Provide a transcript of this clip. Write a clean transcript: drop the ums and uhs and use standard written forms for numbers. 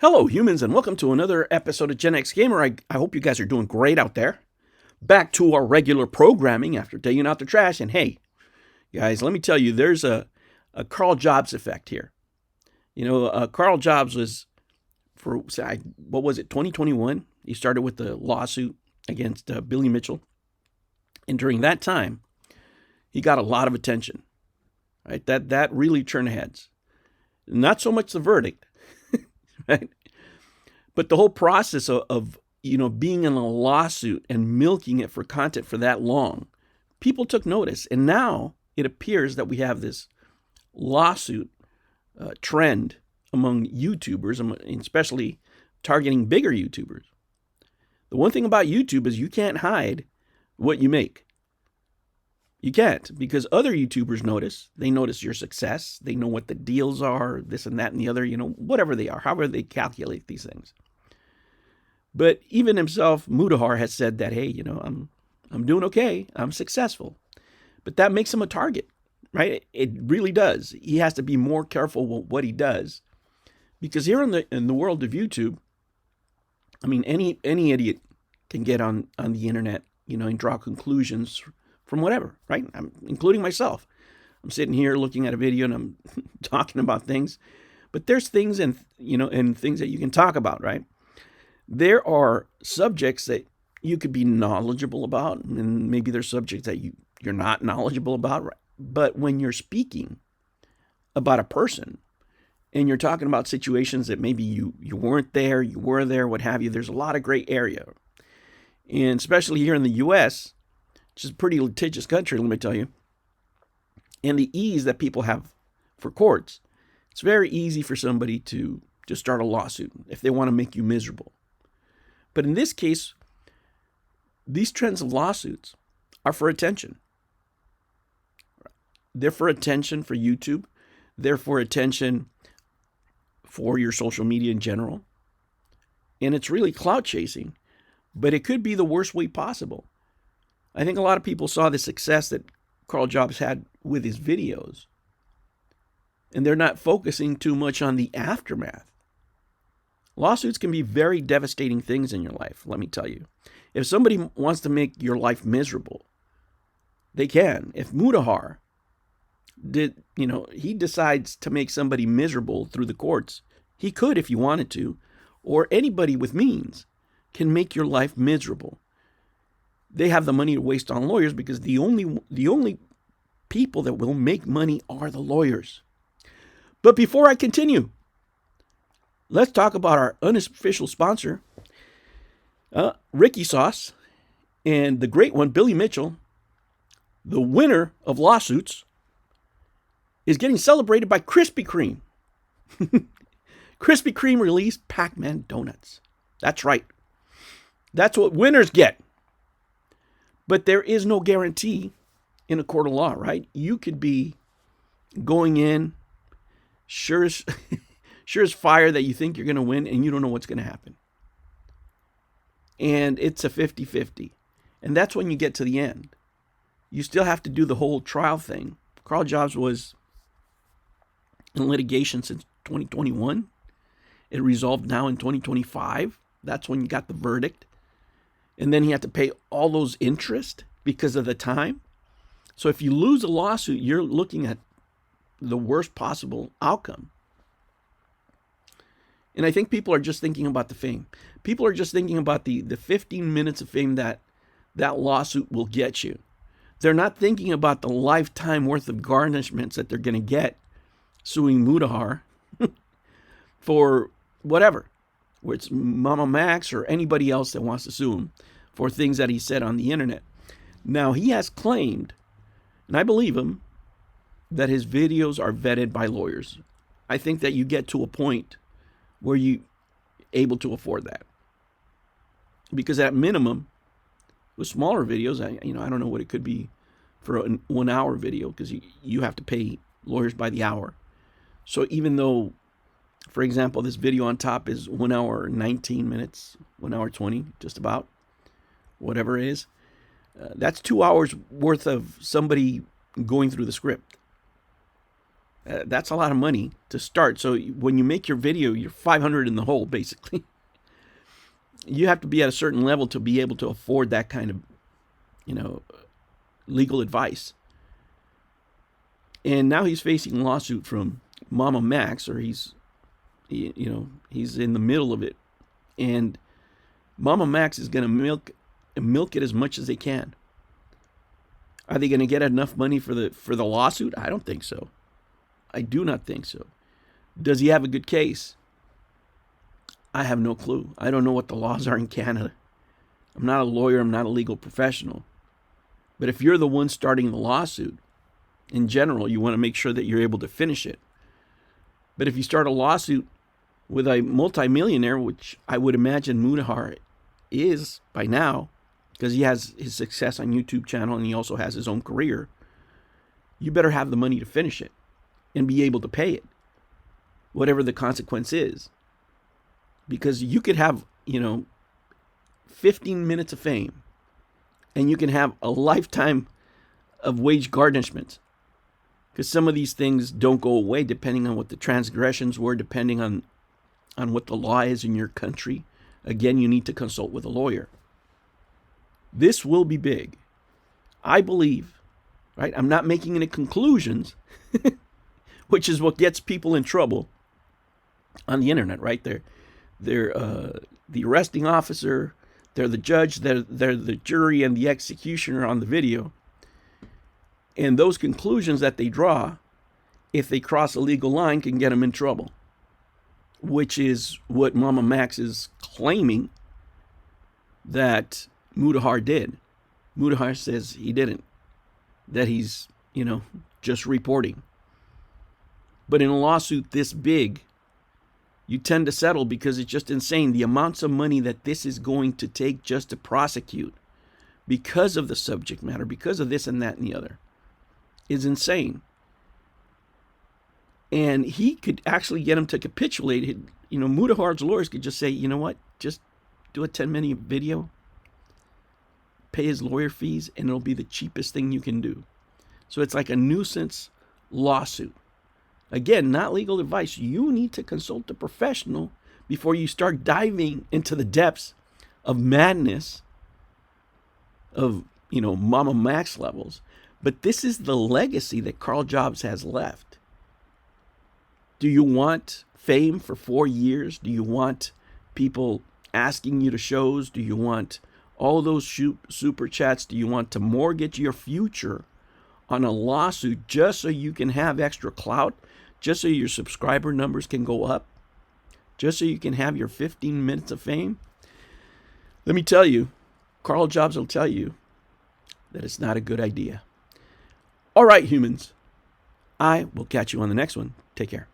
Hello, humans, and welcome to another episode of Gen X Gamer. I hope you guys are doing great out there. Back to our regular programming after digging out the trash. And hey, guys, let me tell you, there's a Karl Jobst effect here. Karl Jobst was, what was it, 2021? He started with the lawsuit against Billy Mitchell. And during that time, he got a lot of attention. Right? That really turned heads. Not so much the verdict. Right? But the whole process of being in a lawsuit and milking it for content for that long, people took notice. And now it appears that we have this lawsuit trend among YouTubers, especially targeting bigger YouTubers. The one thing about YouTube is you can't hide what you make. You can't, because other YouTubers notice. They notice your success. They know what the deals are, this and that and the other, whatever they are, however they calculate these things. But even himself, Mudahar, has said that, hey, I'm doing okay. I'm successful. But that makes him a target, right? It really does. He has to be more careful with what he does. Because here in the world of YouTube, any idiot can get on the internet, and draw conclusions from whatever, right? Including myself. I'm sitting here looking at a video and I'm talking about things, but there's things and things that you can talk about, right? There are subjects that you could be knowledgeable about, and maybe there's subjects that you're not knowledgeable about, right? But when you're speaking about a person and you're talking about situations that maybe you weren't there, you were there, what have you, there's a lot of gray area. And especially here in the U.S., which is a pretty litigious country, let me tell you, and the ease that people have for courts, it's very easy for somebody to just start a lawsuit if they want to make you miserable. But in this case, these trends of lawsuits are for attention. They're for attention for YouTube. They're for attention for your social media in general. And it's really clout chasing, but it could be the worst way possible. I think a lot of people saw the success that Karl Jobst had with his videos, and they're not focusing too much on the aftermath. Lawsuits can be very devastating things in your life, let me tell you. If somebody wants to make your life miserable, they can. If Mudahar he decides to make somebody miserable through the courts, he could if he wanted to, or anybody with means can make your life miserable. They have the money to waste on lawyers because the only people that will make money are the lawyers. But before I continue, let's talk about our unofficial sponsor, Ricky Sauce, and the great one, Billy Mitchell, the winner of lawsuits, is getting celebrated by Krispy Kreme. Krispy Kreme released Pac-Man donuts. That's right. That's what winners get. But there is no guarantee in a court of law, right? You could be going in sure as fire that you think you're going to win, and you don't know what's going to happen. And it's a 50-50. And that's when you get to the end. You still have to do the whole trial thing. Karl Jobst was in litigation since 2021. It resolved now in 2025. That's when you got the verdict. And then he had to pay all those interest because of the time. So if you lose a lawsuit, you're looking at the worst possible outcome. And I think people are just thinking about the fame. People are just thinking about the 15 minutes of fame that lawsuit will get you. They're not thinking about the lifetime worth of garnishments that they're going to get suing Mudahar for whatever. Where it's Mama Max or anybody else that wants to sue him for things that he said on the internet. Now, he has claimed, and I believe him, that his videos are vetted by lawyers. I think that you get to a point where you're able to afford that. Because at minimum, with smaller videos, I don't know what it could be for a 1 hour video, because you have to pay lawyers by the hour. So even though, for example, this video on top is 1 hour 19 minutes, 1 hour 20, just about, whatever it is, that's 2 hours worth of somebody going through the script. That's a lot of money to start. So when you make your video, you're 500 in the hole, basically. You have to be at a certain level to be able to afford that kind of, legal advice. And now he's facing a lawsuit from Mama Max, or he's in the middle of it. And Mama Max is going to milk it as much as they can. Are they going to get enough money for the lawsuit? I don't think so. I do not think so. Does he have a good case? I have no clue. I don't know what the laws are in Canada. I'm not a lawyer. I'm not a legal professional. But if you're the one starting the lawsuit, in general, you want to make sure that you're able to finish it. But if you start a lawsuit with a multimillionaire, which I would imagine Mudahar is by now, because he has his success on YouTube channel and he also has his own career, you better have the money to finish it and be able to pay it, whatever the consequence is. Because you could have, 15 minutes of fame, and you can have a lifetime of wage garnishment. Because some of these things don't go away depending on what the transgressions were, depending on what the law is in your country. Again, you need to consult with a lawyer. This will be big. I believe, right? I'm not making any conclusions, which is what gets people in trouble on the internet, right? They're the arresting officer, they're the judge, they're the jury, and the executioner on the video. And those conclusions that they draw, if they cross a legal line, can get them in trouble, which is what Mama Max is claiming that Mudahar did. Mudahar says he didn't, that he's, just reporting. But in a lawsuit this big, you tend to settle because it's just insane. The amounts of money that this is going to take just to prosecute because of the subject matter, because of this and that and the other, is insane. And he could actually get him to capitulate. Mudahar's lawyers could just say, you know what, just do a 10-minute video, pay his lawyer fees, and it'll be the cheapest thing you can do. So it's like a nuisance lawsuit. Again, not legal advice. You need to consult a professional before you start diving into the depths of madness of, Mama Max levels. But this is the legacy that Karl Jobst has left. Do you want fame for 4 years? Do you want people asking you to shows? Do you want all those super chats? Do you want to mortgage your future on a lawsuit just so you can have extra clout? Just so your subscriber numbers can go up? Just so you can have your 15 minutes of fame? Let me tell you, Karl Jobst will tell you that it's not a good idea. All right, humans. I will catch you on the next one. Take care.